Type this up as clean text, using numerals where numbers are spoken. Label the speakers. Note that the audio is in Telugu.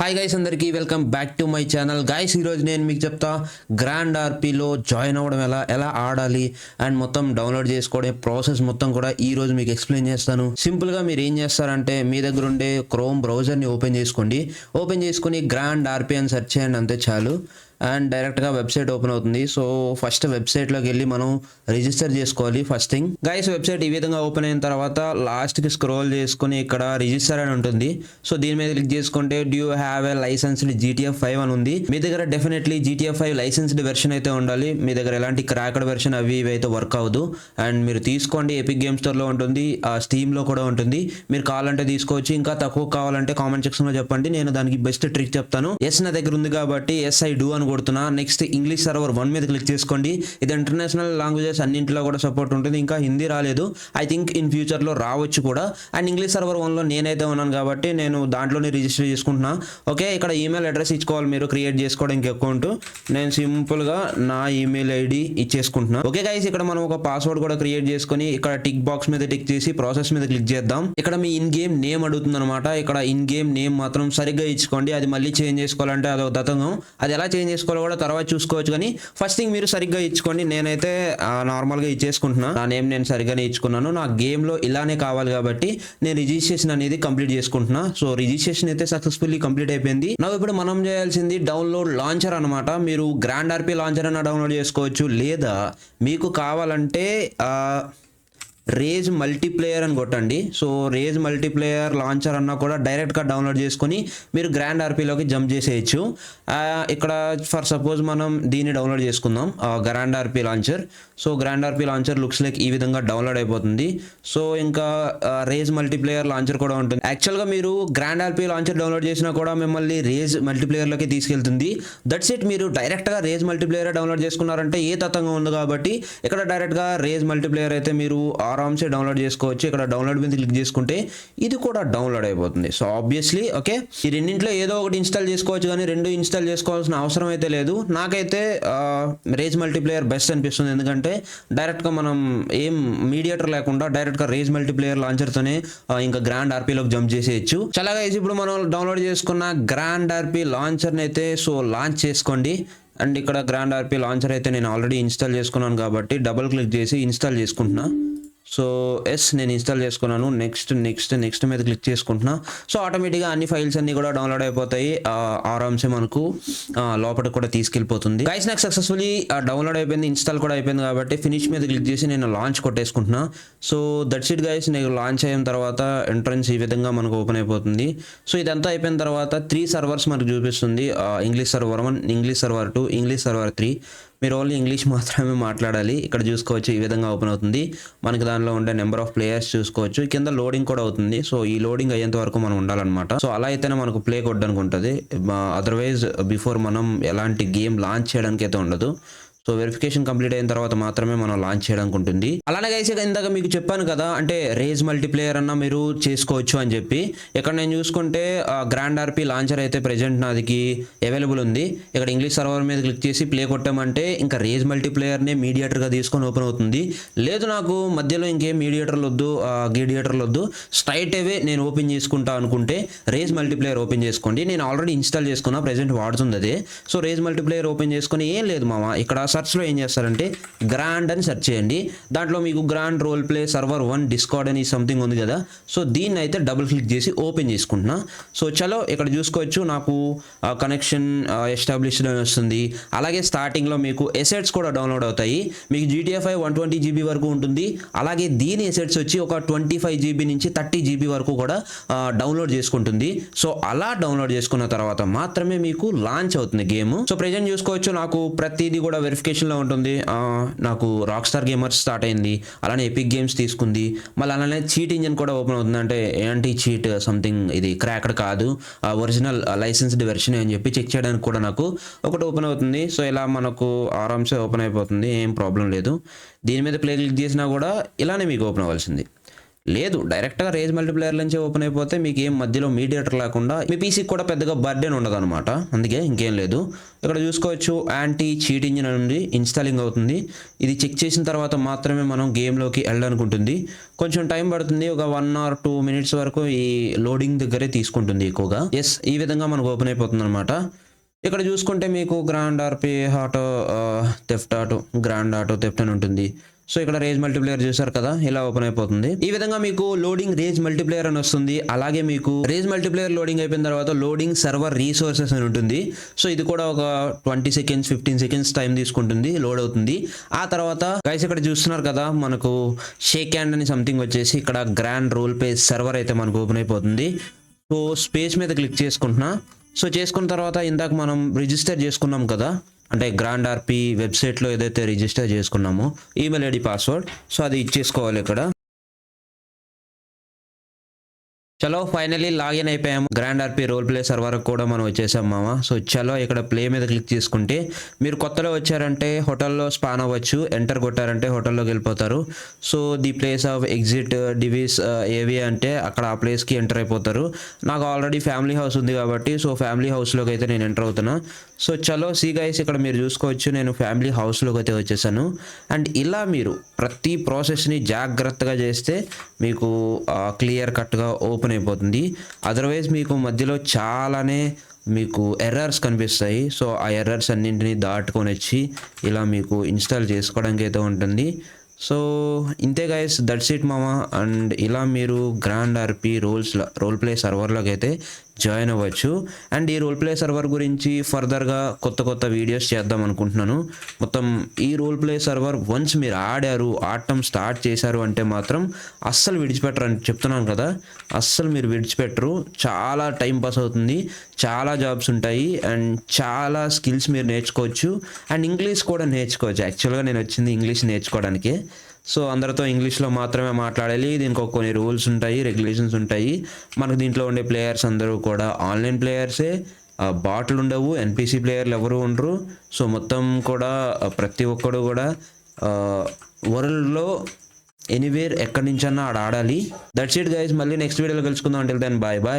Speaker 1: హాయ్ గైస్, అందరికీ welcome back to my channel. Guys, ఈరోజు నేను మీకు చెప్తా గ్రాండ్ ఆర్పీలో జాయిన్ అవ్వడం ఎలా ఆడాలి అండ్ మొత్తం డౌన్లోడ్ చేసుకోవడం ప్రాసెస్ మొత్తం కూడా ఈ రోజు మీకు ఎక్స్ప్లెయిన్ చేస్తాను. సింపుల్గా మీరు ఏం చేస్తారంటే మీ దగ్గర ఉండే క్రోమ్ బ్రౌజర్ని ఓపెన్ చేసుకోండి. ఓపెన్ చేసుకుని గ్రాండ్ ఆర్పీ అని సెర్చ్ చేయండి, అంతే చాలు. అండ్ డైరెక్ట్గా వెబ్సైట్ ఓపెన్ అవుతుంది. సో ఫస్ట్ వెబ్సైట్లోకి వెళ్ళి మనం రిజిస్టర్ చేసుకోవాలి. ఫస్ట్ థింగ్ గైస్, వెబ్సైట్ ఈ విధంగా ఓపెన్ అయిన తర్వాత లాస్ట్కి స్క్రోల్ చేసుకుని ఇక్కడ రిజిస్టర్ అని ఉంటుంది. సో దీని మీద క్లిక్ చేసుకుంటే due have a licensed GTF5 అని ఉంది. మీ దగ్గర డెఫినెట్లీ GTF5 లైసెన్స్డ్ వెర్షన్ అయితే ఉండాలి. మీ దగ్గర ఎలాంటి క్రాక్డ్ వెర్షన్ అవి ఇవి అయితే వర్క్ అవ్వదు. అండ్ మీరు తీసుకోండి, ఎపిక్ గేమ్ స్టోర్లో ఉంటుంది, స్టీమ్లో కూడా ఉంటుంది. మీరు కావాలంటే తీసుకోవచ్చు. ఇంకా తక్కువ కావాలంటే కామెంట్ సెక్షన్లో చెప్పండి, నేను దానికి బెస్ట్ ట్రిక్ చెప్తాను. ఎస్, నా దగ్గర ఉంది కాబట్టి ఎస్ ఐ డూ అని కొడుతున్నా. నెక్స్ట్ ఇంగ్లీష్ సర్వర్ 1 మీద క్లిక్ చేసుకోండి. ఇది ఇంటర్నేషనల్ లాంగ్వేజెస్ అన్నింటిలో కూడా సపోర్ట్ ఉంటుంది. ఇంకా హిందీ రాలేదు, ఐ థింక్ ఇన్ ఫ్యూచర్లో రావచ్చు కూడా. అండ్ ఇంగ్లీష్ సర్వర్ 1లో నేనైతే ఉన్నాను కాబట్టి నేను దాంట్లోనే రిజిస్టర్ చేసుకుంటున్నా. ఓకే, ఇక్కడ ఈమెయిల్ అడ్రస్ ఇచ్చుకోవాలి మీరు క్రియేట్ చేసుకోవడానికి అకౌంట్. నేను సింపుల్గా నా ఈమెయిల్ ఐడి ఇచ్చేసుకుంటున్నా. ఓకే గైస్, ఇక్కడ మనం ఒక పాస్వర్డ్ కూడా క్రియేట్ చేసుకొని ఇక్కడ టిక్ బాక్స్ మీద టిక్ చేసి ప్రాసెస్ మీద క్లిక్ చేద్దాం. ఇక్కడ మీ ఇన్ గేమ్ నేమ్ అడుగుతుంది అనమాట. ఇక్కడ ఇన్ గేమ్ నేమ్ మాత్రం సరిగ్గా ఇచ్చుకోండి. అది మళ్ళీ చేంజ్ చేసుకోవాలంటే అదొక దతంగం. అది ఎలా చేంజ్ చేసుకోవాలో కూడా తర్వాత చూసుకోవచ్చు, కానీ ఫస్ట్ థింగ్ మీరు సరిగ్గా ఇచ్చుకోండి. నేనైతే నార్మల్గా ఇచ్చేసుకుంటున్నా. నా నేమ్ నేను సరిగ్గానే ఇచ్చుకున్నాను. నా గేమ్లో ఇలానే కావాలి కాబట్టి నేను రిజిస్ట్రేషన్ అనేది కంప్లీట్ చేసుకుంటున్నా. సో రిజిస్ట్రేషన్ అయితే సక్సెస్ఫుల్లీ కంప్లీట్ అయిపోయింది. నా ఇప్పుడు మనం చేయాల్సింది డౌన్లోడ్ లాంచర్ అనమాట. మీరు గ్రాండ్ ఆర్పీ లాంచర్ అన్న డౌన్లోడ్ చేసుకోవచ్చు, లేదా మీకు కావాలంటే రేజ్ మల్టీప్లేయర్ అని కొట్టండి. సో రేజ్ మల్టీప్లేయర్ లాంచర్ అన్నా కూడా డైరెక్ట్గా డౌన్లోడ్ చేసుకొని మీరు గ్రాండ్ ఆర్పీలోకి జంప్ చేసేయచ్చు. ఇక్కడ ఫర్ సపోజ్ మనం దీన్ని డౌన్లోడ్ చేసుకుందాం, grand RP launcher. So grand RP launcher looks like ఈ విధంగా డౌన్లోడ్ అయిపోతుంది. సో ఇంకా రేజ్ మల్టీప్లేయర్ లాంచర్ కూడా ఉంటుంది. యాక్చువల్గా మీరు గ్రాండ్ ఆర్పీ లాంచర్ డౌన్లోడ్ చేసినా కూడా మిమ్మల్ని రేజ్ మల్టీప్లేయర్లోకి తీసుకెళ్తుంది. That's it. మీరు డైరెక్ట్గా రేజ్ మల్టీప్లేయర్ డౌన్లోడ్ చేసుకున్నారంటే ఏ తతంగా ఉంది కాబట్టి ఇక్కడ డైరెక్ట్గా రేజ్ మల్టీప్లేయర్ అయితే మీరు ఆరామ్సే డౌన్లోడ్ చేసుకోవచ్చు. ఇక్కడ డౌన్లోడ్ మీద క్లిక్ చేసుకుంటే ఇది కూడా డౌన్లోడ్ అయిపోతుంది. సో ఆబ్వియస్లీ ఓకే, ఈ రెండింటిలో ఏదో ఒకటి ఇన్స్టాల్ చేసుకోవచ్చు, కానీ రెండు ఇన్స్టాల్ చేసుకోవాల్సిన అవసరం అయితే లేదు. నాకైతే రేజ్ మల్టీప్లేయర్ బెస్ట్ అనిపిస్తుంది, ఎందుకంటే డైరెక్ట్గా మనం ఏం మీడియేటర్ లేకుండా డైరెక్ట్గా రేజ్ మల్టీప్లేయర్ లాంచర్తోనే ఇంకా గ్రాండ్ ఆర్పీలోకి జంప్ చేసేయచ్చు. చాలా గైస్, ఇప్పుడు మనం డౌన్లోడ్ చేసుకున్న గ్రాండ్ ఆర్పీ లాంచర్ని అయితే సో లాంచ్ చేసుకోండి. అండ్ ఇక్కడ గ్రాండ్ ఆర్పీ లాంచర్ అయితే నేను ఆల్రెడీ ఇన్స్టాల్ చేసుకున్నాను కాబట్టి డబుల్ క్లిక్ చేసి ఇన్స్టాల్ చేసుకుంటున్నా. సో ఎస్, నేను ఇన్స్టాల్ చేసుకున్నాను. నెక్స్ట్ మీద క్లిక్ చేసుకుంటున్నా. సో ఆటోమేటిక్గా అన్ని ఫైల్స్ అన్ని కూడా డౌన్లోడ్ అయిపోతాయి. ఆరామ్సే మనకు లోపలికి కూడా తీసుకెళ్ళిపోతుంది. గైస్, నాకు సక్సెస్ఫుల్లీ డౌన్లోడ్ అయిపోయింది, ఇన్స్టాల్ కూడా అయిపోయింది కాబట్టి ఫినిష్ మీద క్లిక్ చేసి నేను లాంచ్ కొట్టేసుకుంటున్నా. So that's it guys. నేను లాంచ్ అయిన తర్వాత ఎంట్రన్స్ ఈ విధంగా మనకు ఓపెన్ అయిపోతుంది. సో ఇదంతా అయిపోయిన తర్వాత 3 సర్వర్స్ మనకు చూపిస్తుంది. English server 1, English server 2, English server 3. మీరు ఓన్లీ ఇంగ్లీష్ మాత్రమే మాట్లాడాలి. ఇక్కడ చూసుకోవచ్చు ఈ విధంగా ఓపెన్ అవుతుంది. మనకి దానిలో ఉండే నెంబర్ ఆఫ్ ప్లేయర్స్ చూసుకోవచ్చు. కింద లోడింగ్ కూడా అవుతుంది. సో ఈ లోడింగ్ అయ్యేంత వరకు మనం ఉండాలన్నమాట. సో అలా అయితేనే మనకు ప్లే కొట్టడానికి ఉంటుంది. అదర్వైజ్ బిఫోర్ మనం ఎలాంటి గేమ్ లాంచ్ చేయడానికి అయితే ఉండదు. సో వెరిఫికేషన్ కంప్లీట్ అయిన తర్వాత మాత్రమే మనం లాంచ్ చేయడానికి ఉంటుంది. అలానే గైస్, ఇందాక మీకు చెప్పాను కదా, అంటే రేజ్ మల్టీప్లేయర్ అన్న మీరు చేసుకోవచ్చు అని చెప్పి. ఇక్కడ నేను చూసుకుంటే గ్రాండ్ ఆర్పీ లాంచర్ అయితే ప్రెజెంట్ నాదికి అవైలబుల్ ఉంది. ఇక్కడ ఇంగ్లీష్ సర్వర్ మీద క్లిక్ చేసి ప్లే కొట్టామంటే ఇంకా రేజ్ మల్టీప్లేయర్నే మీడియేటర్గా తీసుకొని ఓపెన్ అవుతుంది. లేదు నాకు మధ్యలో ఇంకేం మీడియేటర్లు వద్దు, గీడియేటర్లు వద్దు, స్ట్రైట్ అవే నేను ఓపెన్ చేసుకుంటా అనుకుంటే రేజ్ మల్టీప్లేయర్ ఓపెన్ చేసుకోండి. నేను ఆల్రెడీ ఇన్స్టాల్ చేసుకున్నా, ప్రెజెంట్ వాడుతుంది అదే. సో రేజ్ మల్టీప్లేయర్ ఓపెన్ చేసుకుని ఏం లేదు మామ, ఇక్కడ సర్చ్లో ఏం చేస్తారంటే గ్రాండ్ అని సెర్చ్ చేయండి. దాంట్లో మీకు grand role play server 1 Discord అని సంథింగ్ ఉంది కదా. సో దీన్ని అయితే డబుల్ క్లిక్ చేసి ఓపెన్ చేసుకుంటున్నా. సో చలో ఇక్కడ చూసుకోవచ్చు నాకు కనెక్షన్ ఎస్టాబ్లిష్డ్ అని వస్తుంది. అలాగే స్టార్టింగ్లో మీకు ఎసెట్స్ కూడా డౌన్లోడ్ అవుతాయి. మీకు GTF5 120 GB వరకు ఉంటుంది. అలాగే దీని ఎసెట్స్ వచ్చి ఒక 25 GB నుంచి 30 GB వరకు కూడా డౌన్లోడ్ చేసుకుంటుంది. సో అలా డౌన్లోడ్ చేసుకున్న తర్వాత మాత్రమే మీకు లాంచ్ అవుతుంది గేమ్. సో ప్రెజెంట్ చూసుకోవచ్చు నాకు ప్రతిదీ కూడా వెరిఫికేషన్లో ఉంటుంది. నాకు రాక్ స్టార్ గేమర్స్ స్టార్ట్ అయింది, అలానే ఎపిక్ గేమ్స్ తీసుకుంది, మళ్ళీ అలానే చీట్ ఇంజిన్ కూడా ఓపెన్ అవుతుంది. అంటే యాంటీ చీట్ సంథింగ్, ఇది క్రాక్డ్ కాదు, ఒరిజినల్ లైసెన్స్డ్ వెర్షన్ అని చెప్పి చెక్ చేయడానికి కూడా నాకు ఒకటి ఓపెన్ అవుతుంది. సో ఇలా మనకు ఆరామ్సే ఓపెన్ అయిపోతుంది, ఏం ప్రాబ్లం లేదు. దీని మీద ప్లే క్లిక్ చేసినా కూడా ఇలానే మీకు ఓపెన్ అవ్వాల్సింది. లేదు, డైరెక్ట్గా రేజ్ మల్టీప్లేయర్ నుంచి ఓపెన్ అయిపోతే మీకు ఏం మధ్యలో మీడియేటర్ లేకుండా మీ పీసీకి కూడా పెద్దగా బర్డెన్ ఉండదు అనమాట. అందుకే ఇంకేం లేదు. ఇక్కడ చూసుకోవచ్చు యాంటీ చీట్ ఇంజిన్ నుండి ఇన్స్టాలింగ్ అవుతుంది. ఇది చెక్ చేసిన తర్వాత మాత్రమే మనం గేమ్లోకి వెళ్ళాలనుకుంటుంది. కొంచెం టైం పడుతుంది, ఒక 1 or 2 minutes వరకు ఈ లోడింగ్ దగ్గరే తీసుకుంటుంది ఎక్కువగా. ఎస్, ఈ విధంగా మనకు ఓపెన్ అయిపోతుంది అనమాట. ఇక్కడ చూసుకుంటే మీకు grand RP auto theft auto, grand auto theft అని ఉంటుంది. సో ఇక్కడ రేజ్ మల్టీప్లేయర్ చూసారు కదా, ఇలా ఓపెన్ అయిపోతుంది. ఈ విధంగా మీకు లోడింగ్ రేజ్ మల్టీప్లేయర్ అని వస్తుంది. అలాగే మీకు రేజ్ మల్టీప్లేయర్ లోడింగ్ అయిపోయిన తర్వాత లోడింగ్ సర్వర్ రీసోర్సెస్ అని ఉంటుంది. సో ఇది కూడా ఒక 20 seconds 15 seconds టైం తీసుకుంటుంది, లోడ్ అవుతుంది. ఆ తర్వాత గైస్ ఇక్కడ చూస్తున్నారు కదా, మనకు షేక్ హ్యాండ్ అని సంథింగ్ వచ్చేసి ఇక్కడ గ్రాండ్ రోల్ ప్లే సర్వర్ అయితే మనకు ఓపెన్ అయిపోతుంది. సో స్పేస్ మీద క్లిక్ చేసుకుంటున్నా. సో చేసుకున్న తర్వాత ఇందాక మనం రిజిస్టర్ చేసుకున్నాం కదా, అంటే గ్రాండ్ ఆర్పీ వెబ్సైట్లో ఏదైతే రిజిస్టర్ చేసుకున్నామో ఈమెయిల్ ఐడి పాస్వర్డ్, సో అది ఇచ్చేసుకోవాలి ఇక్కడ. చలో ఫైనలీ లాగిన్ అయిపోయాము. Grand RP role play server కూడా మనం వచ్చేసాం మామ. సో చలో ఇక్కడ ప్లే మీద క్లిక్ చేసుకుంటే మీరు కొత్తలో వచ్చారంటే హోటల్లో స్పాన్ అవ్వచ్చు, ఎంటర్ కొట్టారంటే హోటల్లోకి వెళ్ళిపోతారు. So the place of exit Divi's ఏవి అంటే అక్కడ ఆ ప్లేస్కి ఎంటర్ అయిపోతారు. నాకు ఆల్రెడీ ఫ్యామిలీ హౌస్ ఉంది కాబట్టి సో ఫ్యామిలీ హౌస్లోకి అయితే నేను ఎంటర్ అవుతున్నా. సో చలో సీ గైస్, ఇక్కడ మీరు చూసుకోవచ్చు నేను ఫ్యామిలీ హౌస్లోకి అయితే వచ్చేసాను. అండ్ ఇలా మీరు ప్రతి ప్రాసెస్ని జాగ్రత్తగా చేస్తే మీకు క్లియర్ కట్గా ఓపెన్ అయిపోతుంది. అదర్వైజ్ మీకు మధ్యలో చాలానే మీకు ఎర్రర్స్ కనిపిస్తాయి. సో ఆ ఎర్రర్స్ అన్నింటినీ దాటుకొని వచ్చి ఇలా మీకు ఇన్స్టాల్ చేసుకోవడానికి అయితే ఉంటుంది. సో ఇంతే గైస్, దట్స్ ఇట్ మామ. అండ్ ఇలా మీరు గ్రాండ్ ఆర్పీ రోల్ ప్లే సర్వర్లోకి అయితే జాయిన్ అవ్వచ్చు. అండ్ ఈ రోల్ ప్లే సర్వర్ గురించి ఫర్దర్గా కొత్త వీడియోస్ చేద్దాం అనుకుంటున్నాను. మొత్తం ఈ రోల్ ప్లే సర్వర్ వన్స్ మీరు ఆడటం స్టార్ట్ చేశారు అంటే మాత్రం అస్సలు విడిచిపెట్టరు అని చెప్తున్నాను కదా, అస్సలు మీరు విడిచిపెట్టరు. చాలా టైం పాస్ అవుతుంది, చాలా జాబ్స్ ఉంటాయి, అండ్ చాలా స్కిల్స్ మీరు నేర్చుకోవచ్చు. అండ్ ఇంగ్లీష్ కూడా నేర్చుకోవచ్చు. యాక్చువల్గా నేను వచ్చింది ఇంగ్లీష్ నేర్చుకోవడానికి. సో అందరితో ఇంగ్లీష్లో మాత్రమే మాట్లాడాలి. దీనికి కొన్ని రూల్స్ ఉంటాయి, రెగ్యులేషన్స్ ఉంటాయి. మనకు దీంట్లో ఉండే ప్లేయర్స్ అందరూ కూడా ఆన్లైన్ ప్లేయర్సే, బాట్లు ఉండవు, ఎన్పిసి ప్లేయర్లు ఎవరు ఉండరు. సో మొత్తం కూడా ప్రతి ఒక్కడు కూడా వరల్డ్లో ఎనీవేర్ ఎక్కడి నుంచన్నా ఆడాలి. దట్స్ ఇట్ గైస్, మళ్ళీ నెక్స్ట్ వీడియోలో కలుసుకుందాం. Until then bye bye.